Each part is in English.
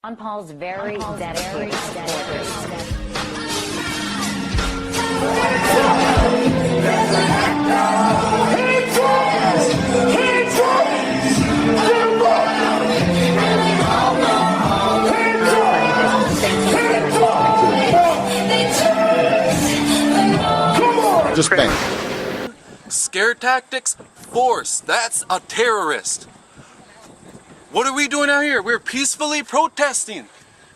Ron Paul's very dedicated supporters. Just bang. Scare tactics, force. That's a terrorist. What are we doing out here? We're peacefully protesting.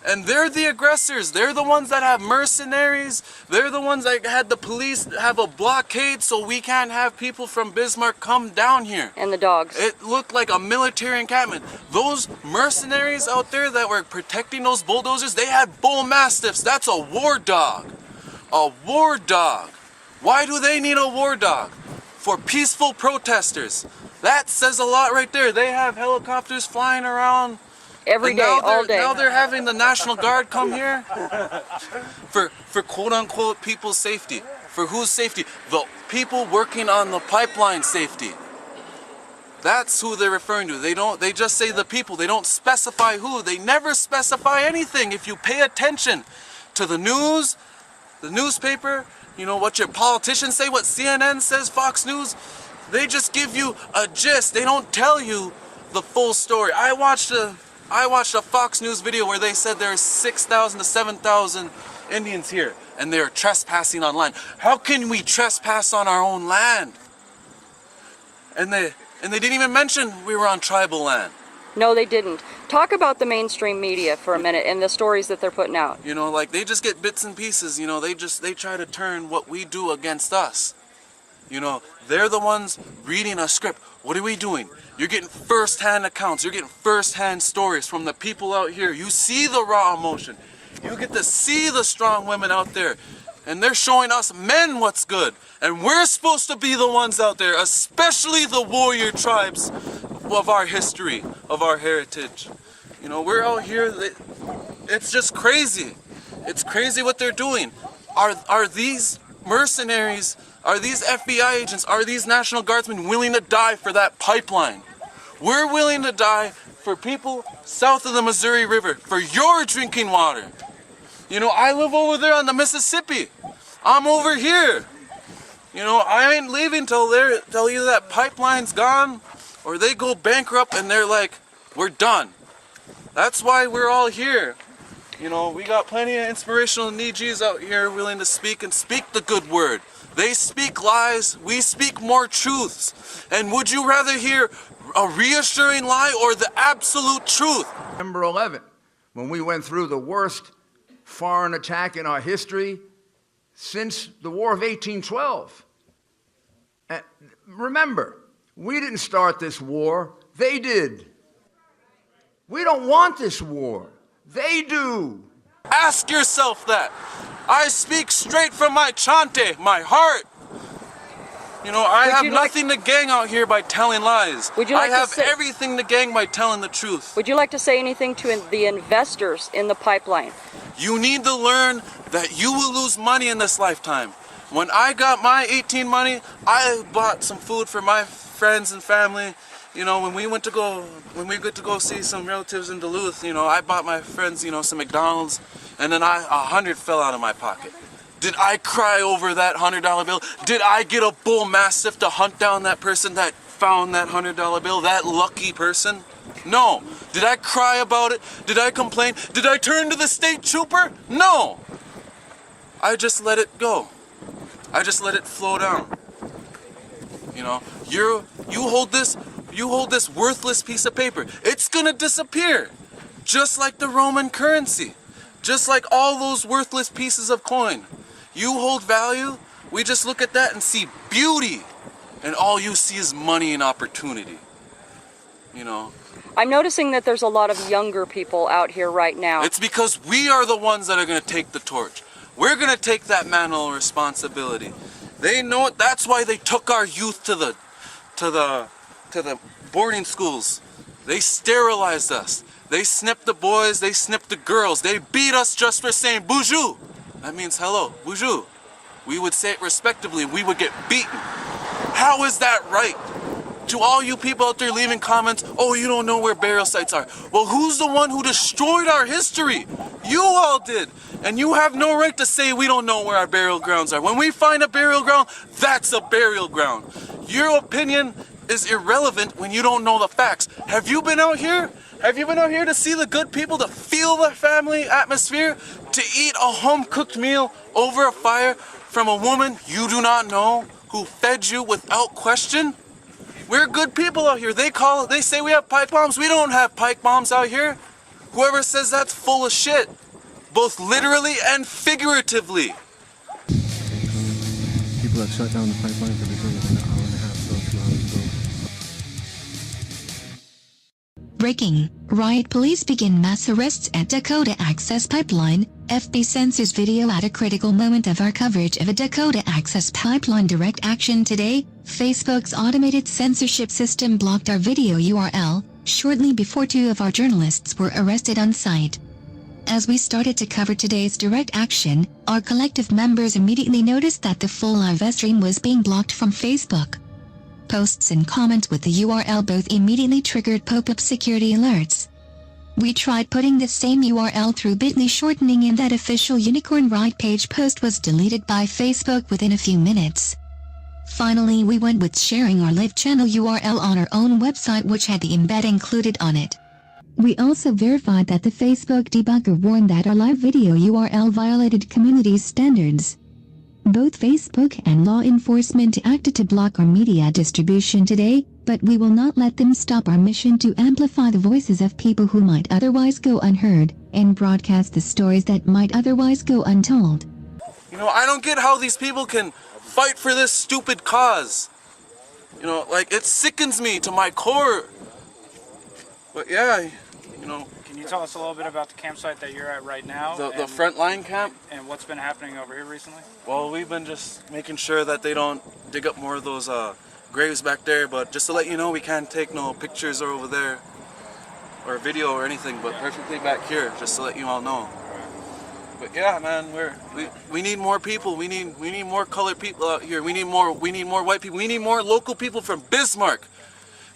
And they're the aggressors. They're the ones that have mercenaries. They're the ones that had the police have a blockade so we can't have people from Bismarck come down here. And the dogs. It looked like a military encampment. Those mercenaries out there that were protecting those bulldozers, they had bull mastiffs. That's a war dog. A war dog. Why do they need a war dog? For peaceful protesters. That says a lot right there. They have helicopters flying around every day, all day. Now they're having the National Guard come here for quote unquote people's safety. For whose safety? The people working on the pipeline safety. That's who they're referring to. They just say the people. They don't specify who. They never specify anything. If you pay attention to the news, the newspaper, you know what your politicians say, what CNN says, Fox News, they just give you a gist. They don't tell you the full story. I watched a Fox News video where they said there are 6,000 to 7,000 Indians here and they're trespassing on land. How can we trespass on our own land? And they didn't even mention we were on tribal land. No, they didn't. Talk about the mainstream media for a minute and the stories that they're putting out. You know, like they just get bits and pieces, you know, they try to turn what we do against us. You know, they're the ones reading a script. What are we doing? You're getting first-hand accounts. You're getting first-hand stories from the people out here. You see the raw emotion. You get to see the strong women out there. And they're showing us men what's good. And we're supposed to be the ones out there, especially the warrior tribes of our history, of our heritage. You know, we're out here. It's just crazy. It's crazy what they're doing. Are these mercenaries, are these FBI agents, are these National Guardsmen willing to die for that pipeline? We're willing to die for people south of the Missouri River, for your drinking water. You know, I live over there on the Mississippi. I'm over here. You know, I ain't leaving till either that pipeline's gone or they go bankrupt and they're like, we're done. That's why we're all here. You know, we got plenty of inspirational DejaBs out here willing to speak and speak the good word. They speak lies, we speak more truths. And would you rather hear a reassuring lie or the absolute truth? September 11th, when we went through the worst foreign attack in our history since the War of 1812. And remember, we didn't start this war, they did. We don't want this war, they do. Ask yourself that. I speak straight from my chante, my heart. You know, I have nothing to gain out here by telling lies. I have everything to gain by telling the truth. Would you like to say anything to the investors in the pipeline? You need to learn that you will lose money in this lifetime. When I got my 18 money, I bought some food for my friends and family. You know, when we get to go see some relatives in Duluth, you know, I bought my friends, you know, some McDonald's, and then $100 fell out of my pocket. Did I cry over that $100 bill? Did I get a bull mastiff to hunt down that person that found that $100 bill, that lucky person? No. Did I cry about it? Did I complain? Did I turn to the state trooper? No. I just let it go. I just let it flow down. You know, you hold this worthless piece of paper. It's gonna disappear. Just like the Roman currency. Just like all those worthless pieces of coin. You hold value, we just look at that and see beauty. And all you see is money and opportunity. You know? I'm noticing that there's a lot of younger people out here right now. It's because we are the ones that are going to take the torch. We're going to take that mantle of responsibility. They know it. That's why they took our youth to the boarding schools. They sterilized us. They snipped the boys, they snipped the girls. They beat us just for saying bonjour. That means hello, bonjour. We would say it respectably, we would get beaten. How is that right? to all you people out there leaving comments, oh, you don't know where burial sites are. Well, who's the one who destroyed our history? You all did. And you have no right to say we don't know where our burial grounds are. When we find a burial ground, that's a burial ground. Your opinion is irrelevant when you don't know the facts. Have you been out here? Have you been out here to see the good people, to feel the family atmosphere, to eat a home-cooked meal over a fire from a woman you do not know who fed you without question? We're good people out here. They say we have pipe bombs. We don't have pipe bombs out here. Whoever says that's full of shit, both literally and figuratively. People have shut down the pipeline for between an hour and a half to 2 hours ago. Breaking. Riot police begin mass arrests at Dakota Access Pipeline. FB censors video at a critical moment of our coverage of a Dakota Access Pipeline direct action today. Facebook's automated censorship system blocked our video URL shortly before 2 of our journalists were arrested on site. As we started to cover today's direct action, our collective members immediately noticed that the full live stream was being blocked from Facebook. Posts and comments with the URL both immediately triggered pop-up security alerts. We tried putting the same URL through bit.ly shortening, and that official Unicorn Riot page post was deleted by Facebook within a few minutes. Finally, we went with sharing our live channel URL on our own website, which had the embed included on it. We also verified that the Facebook debugger warned that our live video URL violated community standards. Both Facebook and law enforcement acted to block our media distribution today, but we will not let them stop our mission to amplify the voices of people who might otherwise go unheard, and broadcast the stories that might otherwise go untold. You know, I don't get how these people can fight for this stupid cause. You know, like, it sickens me to my core. But yeah, you know. Can you tell us a little bit about the campsite that you're at right now? The front line camp? And what's been happening over here recently? Well, we've been just making sure that they don't dig up more of those graves back there, but just to let you know, we can't take no pictures over there or video or anything, but perfectly back here, just to let you all know. But yeah, man, we need more people. We need more colored people out here. We need more white people. We need more local people from Bismarck.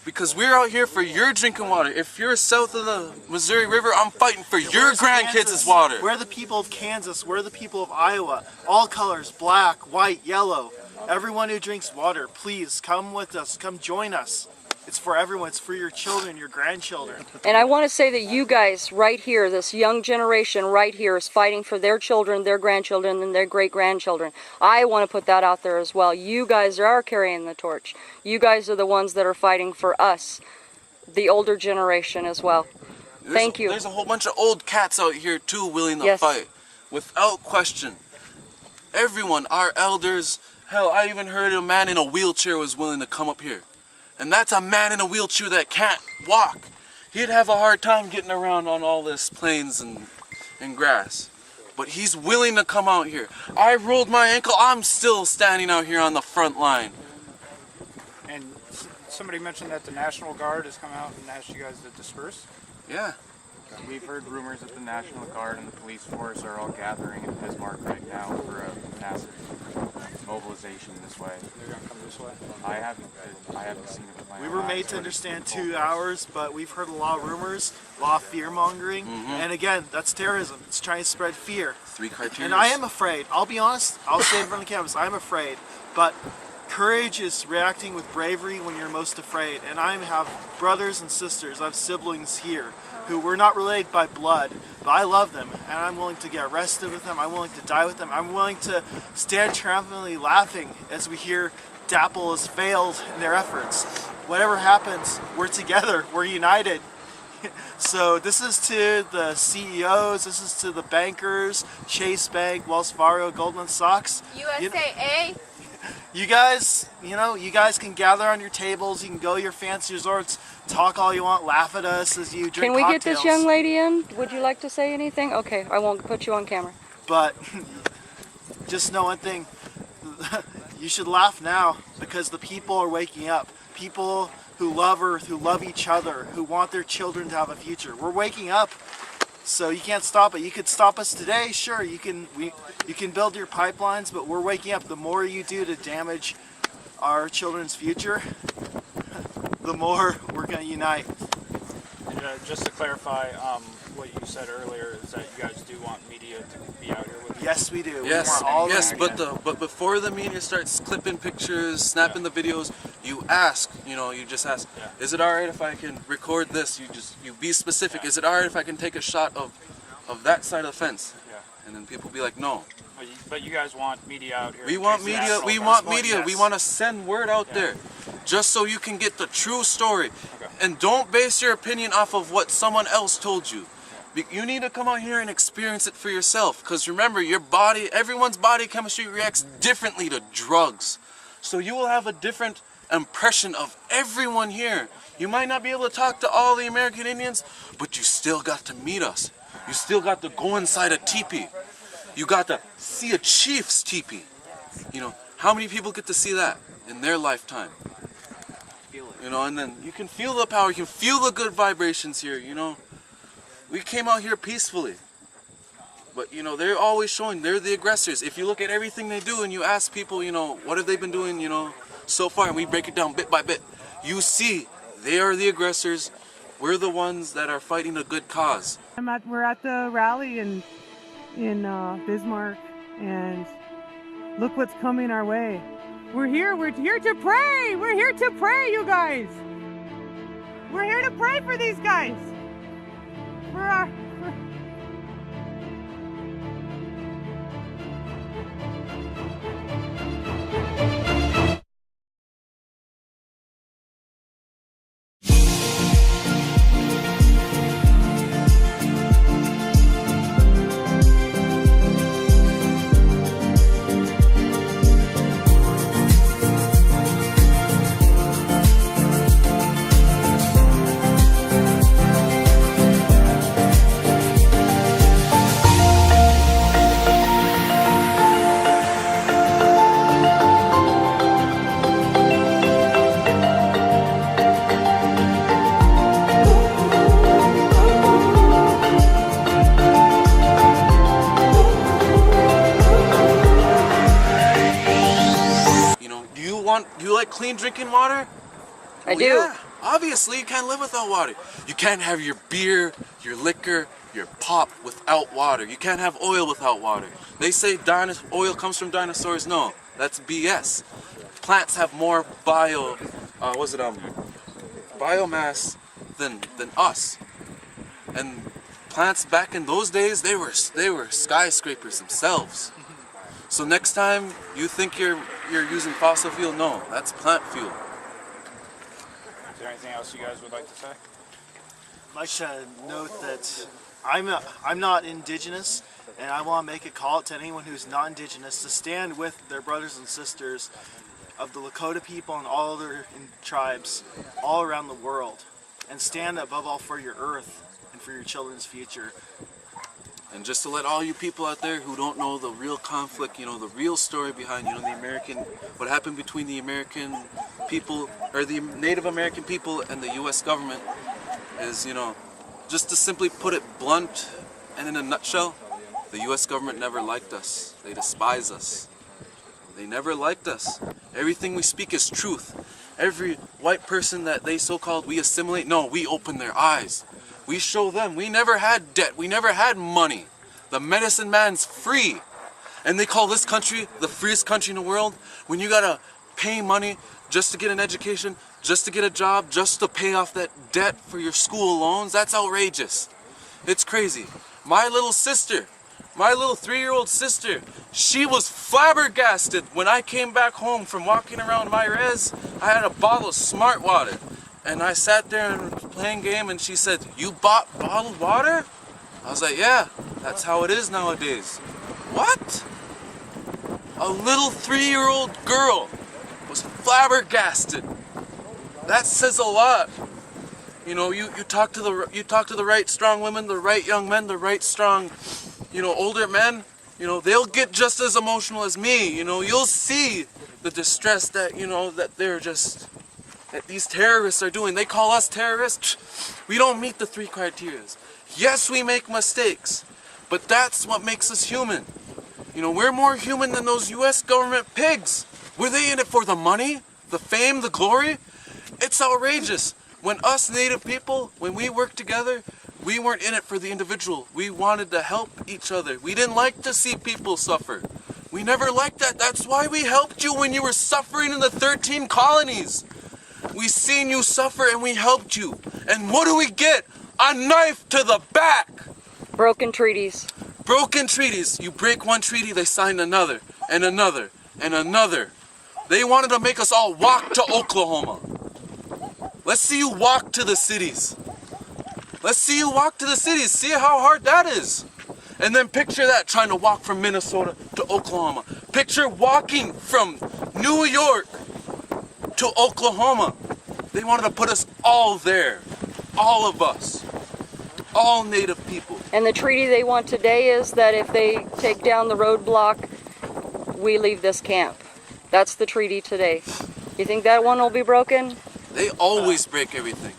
Because we're out here for your drinking water. If you're south of the Missouri River, I'm fighting for your grandkids' water. We're the people of Kansas. We're the people of Iowa. All colors, black, white, yellow. Everyone who drinks water, please come with us. Come join us. It's for everyone. It's for your children, your grandchildren. And I want to say that you guys right here, this young generation right here, is fighting for their children, their grandchildren, and their great-grandchildren. I want to put that out there as well. You guys are carrying the torch. You guys are the ones that are fighting for us, the older generation as well. Thank you. There's a whole bunch of old cats out here too willing to fight, without question. Everyone, our elders, hell, I even heard a man in a wheelchair was willing to come up here. And that's a man in a wheelchair that can't walk. He'd have a hard time getting around on all this plains and grass. But he's willing to come out here. I rolled my ankle, I'm still standing out here on the front line. And somebody mentioned that the National Guard has come out and asked you guys to disperse? Yeah. We've heard rumors that the National Guard and the police force are all gathering in Bismarck right now for a massive mobilization this way. They're gonna come this way? I haven't seen a plan. We were made to understand 2 hours, but we've heard a lot of rumors, a lot of fear-mongering. And again, that's terrorism. It's trying to spread fear. 3 criteria. And I am afraid. I'll be honest. I'll say in front of the campus, I'm afraid. But courage is reacting with bravery when you're most afraid. And I have brothers and sisters, I have siblings here who we're not related by blood, but I love them, and I'm willing to get arrested with them, I'm willing to die with them, I'm willing to stand triumphantly laughing as we hear DAPL has failed in their efforts. Whatever happens, we're together, we're united. So this is to the CEOs, this is to the bankers, Chase Bank, Wells Fargo, Goldman Sachs. USAA. You guys, you guys can gather on your tables, you can go to your fancy resorts, talk all you want, laugh at us as you drink cocktails. Can we get this young lady in? Would you like to say anything? Okay, I won't put you on camera. But just know one thing, you should laugh now because the people are waking up. People who love Earth, who love each other, who want their children to have a future. We're waking up. So you can't stop it. You could stop us today, sure. You can build your pipelines, but we're waking up. The more you do to damage our children's future, the more we're going to unite. And, just to clarify, what you said earlier is that you guys do want media to be out here with you? Yes, we do. Yes, we want all yes, the but before the media starts clipping pictures, snapping the videos, you ask, you just ask, is it alright if I can record this? You be specific. Is it alright if I can take a shot of that side of the fence? Yeah. And then people be like, no. But you guys want media out here? We want media. We want media. We want to send word out there, just so you can get the true story, and don't base your opinion off of what someone else told you. You need to come out here and experience it for yourself. Because remember, everyone's body chemistry reacts differently to drugs, so you will have a different impression of everyone here. You might not be able to talk to all the American Indians, but you still got to meet us. You still got to go inside a teepee. You got to see a chief's teepee. How many people get to see that in their lifetime? And then you can feel the power, you can feel the good vibrations here, We came out here peacefully. But, they're always showing they're the aggressors. If you look at everything they do and you ask people, what have they been doing, so far, and we break it down bit by bit, you see they are the aggressors. We're the ones that are fighting a good cause. We're at the rally in Bismarck, and look what's coming our way. We're here to pray. We're here to pray, you guys. We're here to pray for these guys. Do you like clean drinking water? I do. Yeah. Obviously, you can't live without water. You can't have your beer, your liquor, your pop without water. You can't have oil without water. They say oil comes from dinosaurs. No, that's BS. Plants have more biomass than us. And plants back in those days, they were skyscrapers themselves. So next time you think you're using fossil fuel, no, that's plant fuel. Is there anything else you guys would like to say? I'd like to note that I'm not indigenous, and I want to make a call to anyone who's not indigenous to stand with their brothers and sisters of the Lakota people and all other tribes all around the world, and stand above all for your earth and for your children's future. And just to let all you people out there who don't know the real conflict, the real story behind, what happened between the American people, or the Native American people and the U.S. government is, just to simply put it blunt and in a nutshell, the U.S. government never liked us. They despise us. They never liked us. Everything we speak is truth. Every white person that they so-called we assimilate, no, we open their eyes. We show them we never had debt, we never had money. The medicine man's free. And they call this country the freest country in the world when you gotta pay money just to get an education, just to get a job, just to pay off that debt for your school loans. That's outrageous. It's crazy. My little 3-year-old sister, she was flabbergasted when I came back home from walking around my res. I had a bottle of Smart Water. And I sat there and playing game, and she said, "You bought bottled water?" I was like, "Yeah, that's how it is nowadays." What? A little 3-year-old girl was flabbergasted. That says a lot. You talk to the right strong women, the right young men, the right strong, older men. They'll get just as emotional as me. You'll see the distress that that these terrorists are doing. They call us terrorists. We don't meet the 3 criteria. Yes, we make mistakes, but that's what makes us human. We're more human than those U.S. government pigs. Were they in it for the money, the fame, the glory? It's outrageous. When us Native people, when we work together, we weren't in it for the individual. We wanted to help each other. We didn't like to see people suffer. We never liked that. That's why we helped you when you were suffering in the 13 colonies. We seen you suffer and we helped you. And what do we get? A knife to the back. Broken treaties. Broken treaties. You break one treaty, they sign another, and another, and another. They wanted to make us all walk to Oklahoma. Let's see you walk to the cities. Let's see you walk to the cities. See how hard that is. And then picture that, trying to walk from Minnesota to Oklahoma. Picture walking from New York to Oklahoma. They wanted to put us all there. All of us. All Native people. And the treaty they want today is that if they take down the roadblock, we leave this camp. That's the treaty today. You think that one will be broken? They always break everything.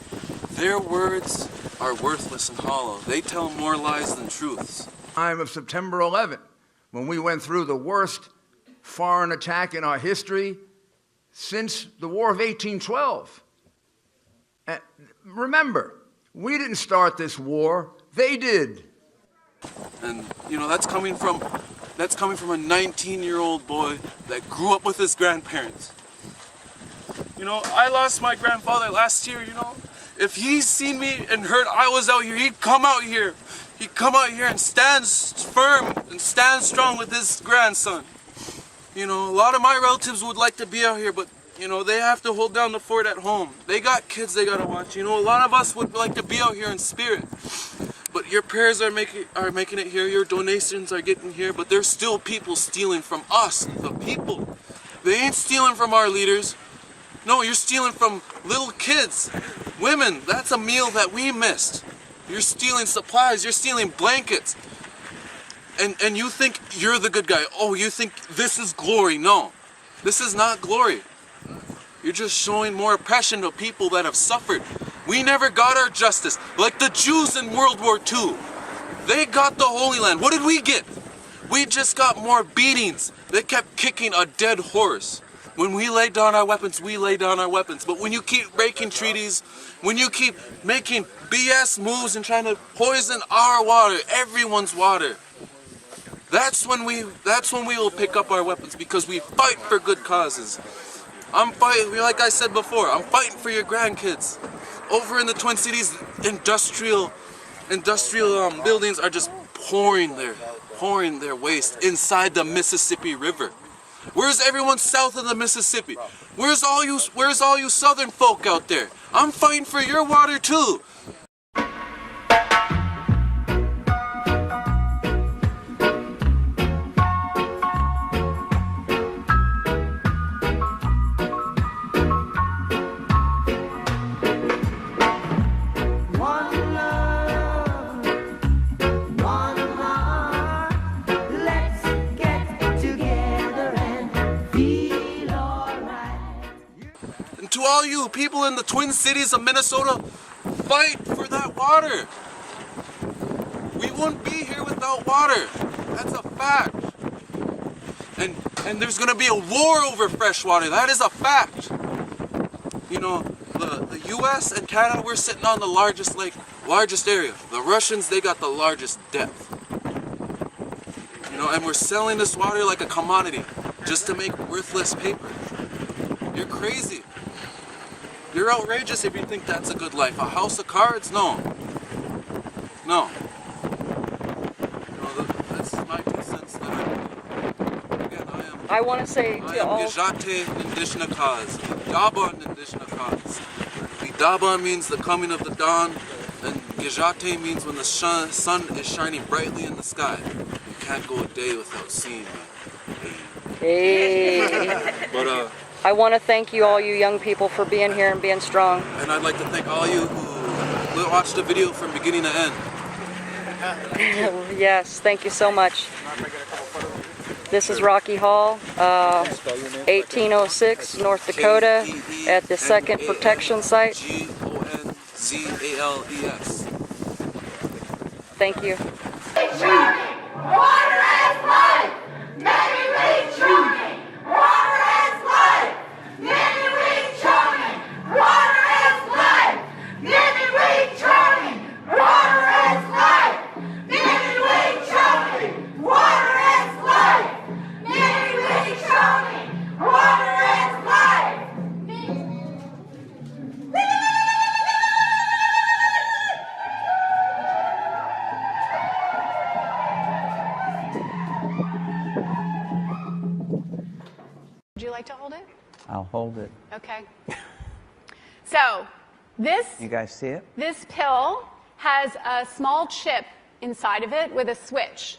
Their words are worthless and hollow. They tell more lies than truths. Time of September 11th, when we went through the worst foreign attack in our history since the War of 1812. And remember, we didn't start this war, they did. And you know, that's coming from a 19-year-old boy that grew up with his grandparents. You know, I lost my grandfather last year, you know. If he's seen me and heard I was out here, he'd come out here. He'd come out here and stand firm and stand strong with his grandson. You know, a lot of my relatives would like to be out here, but, you know, they have to hold down the fort at home. They got kids they gotta watch. You know, a lot of us would like to be out here in spirit. But your prayers are making it here, your donations are getting here, but there's still people stealing from us, the people. They ain't stealing from our leaders. No, you're stealing from little kids, women. That's a meal that we missed. You're stealing supplies, you're stealing blankets. And you think you're the good guy. Oh, you think this is glory. No, this is not glory. You're just showing more oppression to people that have suffered. We never got our justice. Like the Jews in World War II. They got the Holy Land. What did we get? We just got more beatings. They kept kicking a dead horse. When we lay down our weapons, we lay down our weapons. But when you keep breaking treaties, when you keep making BS moves and trying to poison our water, everyone's water, that's when we will pick up our weapons, because we fight for good causes. I'm fighting, like I said before, I'm fighting for your grandkids. Over in the Twin Cities, industrial buildings are just pouring their waste inside the Mississippi River. Where's everyone south of the Mississippi? Where's all you southern folk out there? I'm fighting for your water too. To all you people in the Twin Cities of Minnesota, fight for that water. We wouldn't be here without water. That's a fact. And there's gonna be a war over fresh water. That is a fact. You know, the US and Canada, we're sitting on the largest lake, largest area. The Russians, they got the largest depth. You know, and we're selling this water like a commodity just to make worthless paper. You're crazy. You're outrageous if you think that's a good life. A house of cards? No. No. You know, that's my 2 cents. Again, I want to say to all... I am DejaB Indishna Cause. Daban Indishna Cause. The Daban means the coming of the dawn, and DejaB means when the sun is shining brightly in the sky. You can't go a day without seeing me. Hey. But, I want to thank you, all you young people, for being here and being strong. And I'd like to thank all you who watched the video from beginning to end. Yes, thank you so much. This is Rocky Hall, 1806, North Dakota, at the 2nd Protection Site. Gonzales. Thank you. Water is life! Many reach on it! Water is life! Many reach on it! Water like to hold it? I'll hold it. Okay. So this, You guys see it? this pill has a small chip inside of it with a switch.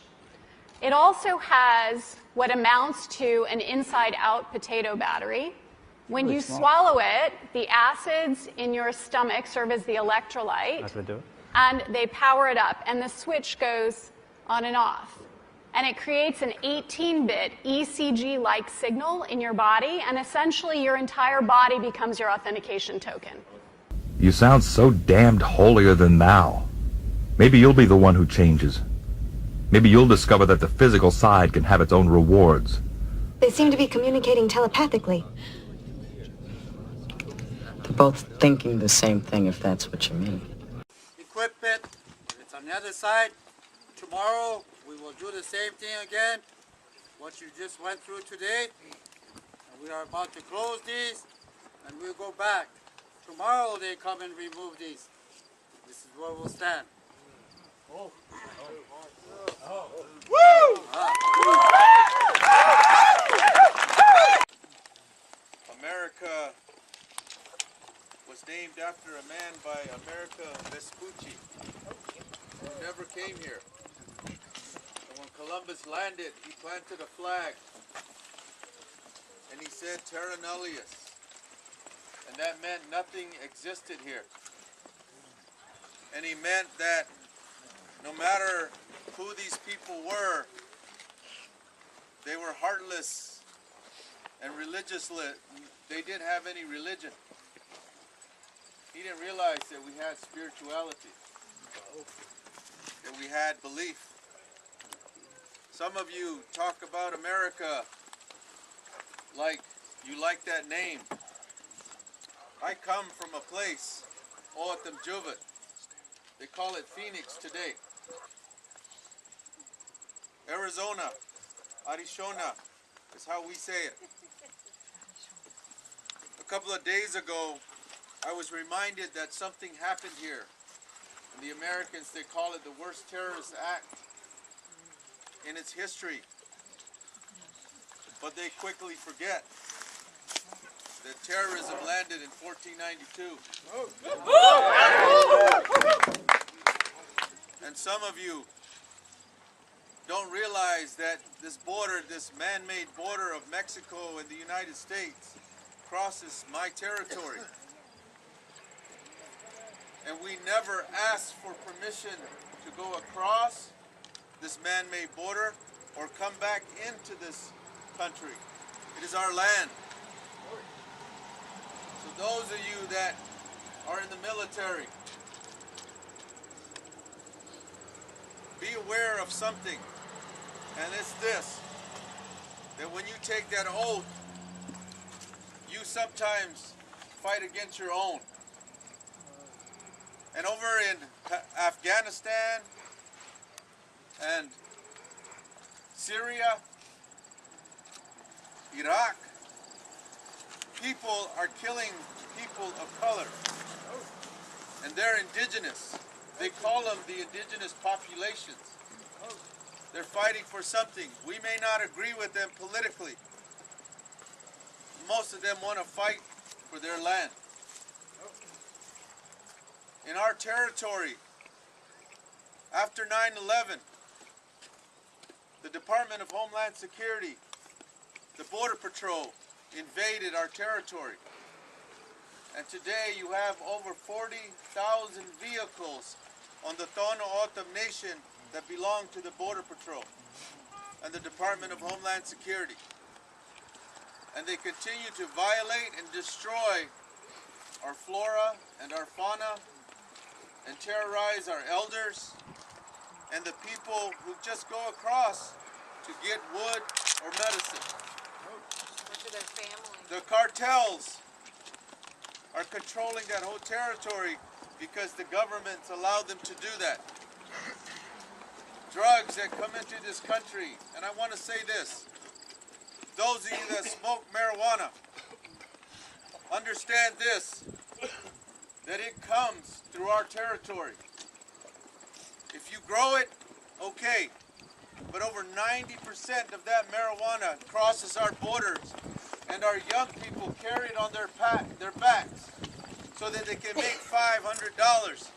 It also has what amounts to an inside-out potato battery. When you swallow it, the acids in your stomach serve as the electrolyte. That's what do it. And they power it up, and the switch goes on and off. And it creates an 18-bit ECG-like signal in your body, and essentially your entire body becomes your authentication token. You sound so damned holier than thou. Maybe you'll be the one who changes. Maybe you'll discover that the physical side can have its own rewards. They seem to be communicating telepathically. They're both thinking the same thing, if that's what you mean. Equip it. It's on the other side. Tomorrow we will do the same thing again. What you just went through today. And we are about to close these and we'll go back. Tomorrow they come and remove these. This is where we'll stand. Oh. Woo! America was named after a man by America Vespucci, who never came here. And when Columbus landed, he planted a flag, and he said Terra Nullius, and that meant nothing existed here. And he meant that no matter who these people were, they were heartless and religiously. They didn't have any religion. He didn't realize that we had spirituality, that we had belief. Some of you talk about America like you like that name. I come from a place, Oatam Juvat. They call it Phoenix today. Arizona, Arizona is how we say it. A couple of days ago, I was reminded that something happened here. And the Americans, they call it the worst terrorist act in its history. But they quickly forget that terrorism landed in 1492. And some of you don't realize that this border, this man-made border of Mexico and the United States crosses my territory. And we never asked for permission to go across this man-made border or come back into this country. It is our land. So those of you that are in the military, be aware of something, and it's this, that when you take that oath, you sometimes fight against your own. And over in Afghanistan and Syria, Iraq, people are killing people of color. And they're indigenous. They call them the indigenous populations. They're fighting for something. We may not agree with them politically. Most of them want to fight for their land. In our territory, after 9/11, the Department of Homeland Security, the Border Patrol, invaded our territory. And today you have over 40,000 vehicles on the Tohono O'odham Nation that belong to the Border Patrol and the Department of Homeland Security. And they continue to violate and destroy our flora and our fauna and terrorize our elders and the people who just go across to get wood or medicine. To their families. The cartels are controlling that whole territory because the governments allow them to do that. Drugs that come into this country, and I want to say this, those of you that smoke marijuana, understand this, that it comes through our territory. If you grow it, okay, but over 90% of that marijuana crosses our borders and our young people carry it on their backs so that they can make $500.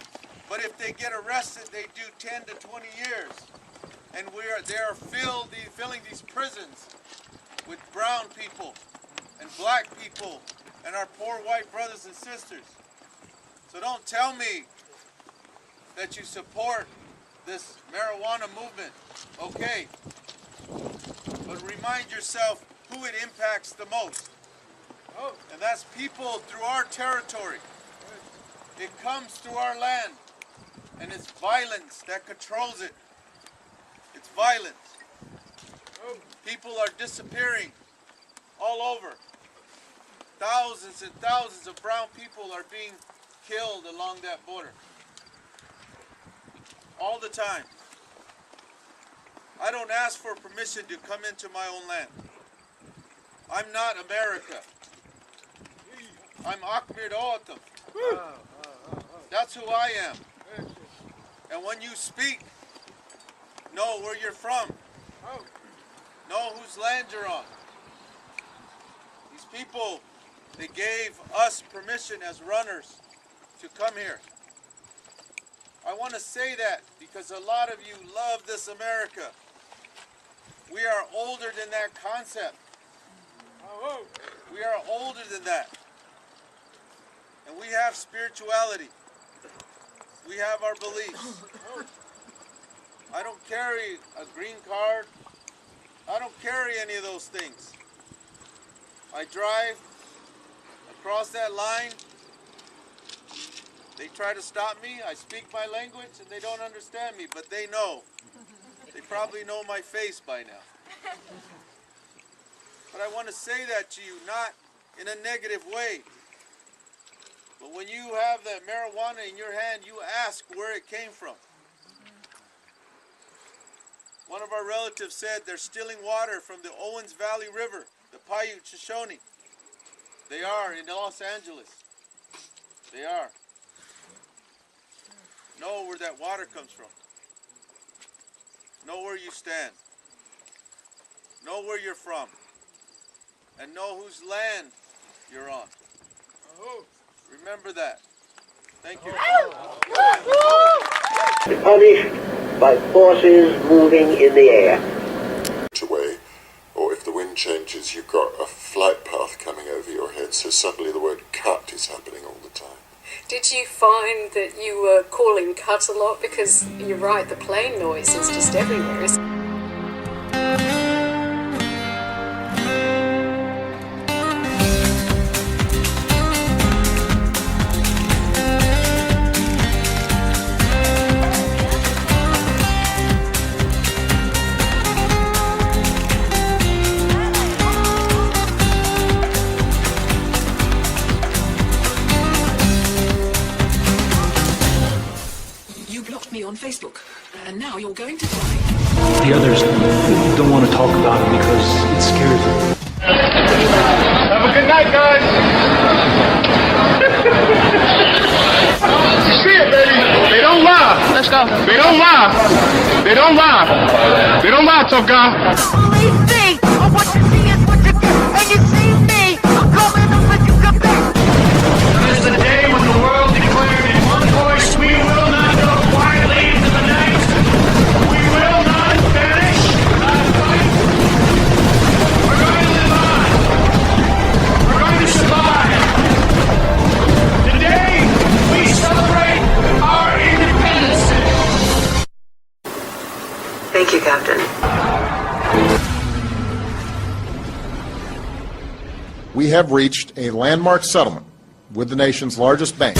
But if they get arrested, they do 10 to 20 years. And they are filling these prisons with brown people and black people and our poor white brothers and sisters. So don't tell me that you support this marijuana movement, okay? But remind yourself who it impacts the most. And that's people through our territory. It comes through our land, and it's violence that controls it. It's violence. People are disappearing all over. Thousands and thousands of brown people are being killed along that border. All the time. I don't ask for permission to come into my own land. I'm not America. I'm Akmir Oatam. That's who I am. And when you speak, know where you're from. Know whose land you're on. These people, they gave us permission as runners to come here. I want to say that because a lot of you love this America. We are older than that concept. We are older than that. And we have spirituality. We have our beliefs. I don't carry a green card. I don't carry any of those things. I drive across that line. They try to stop me. I speak my language and they don't understand me, but they know. They probably know my face by now. But I want to say that to you, not in a negative way. But when you have that marijuana in your hand, you ask where it came from. One of our relatives said they're stealing water from the Owens Valley River, the Paiute Shoshone. They are in Los Angeles. They are. Know where that water comes from. Know where you stand. Know where you're from. And know whose land you're on. Remember that. Thank you. Punished by forces moving in the air. Away, or if the wind changes, you've got a flight path coming over your head, so suddenly the word cut is happening all the time. Did you find that you were calling cut a lot? Because you're right, the plane noise is just everywhere. On Facebook, and now you're going to die. The others don't want to talk about it because it scares them. Have a good night, guys. You see it, baby? They don't lie. Let's go. They don't lie. They don't lie. They don't lie, tough guy. Only thing of what you see is what you get, and you see me. I'm coming up when you come back. There's the day when the world declared in one voice, we will not go quietly into the night. We will not vanish. Not fight. We're going to live on. We're going to survive. Today, we celebrate our independence. Thank you, Captain. We have reached a landmark settlement with the nation's largest bank.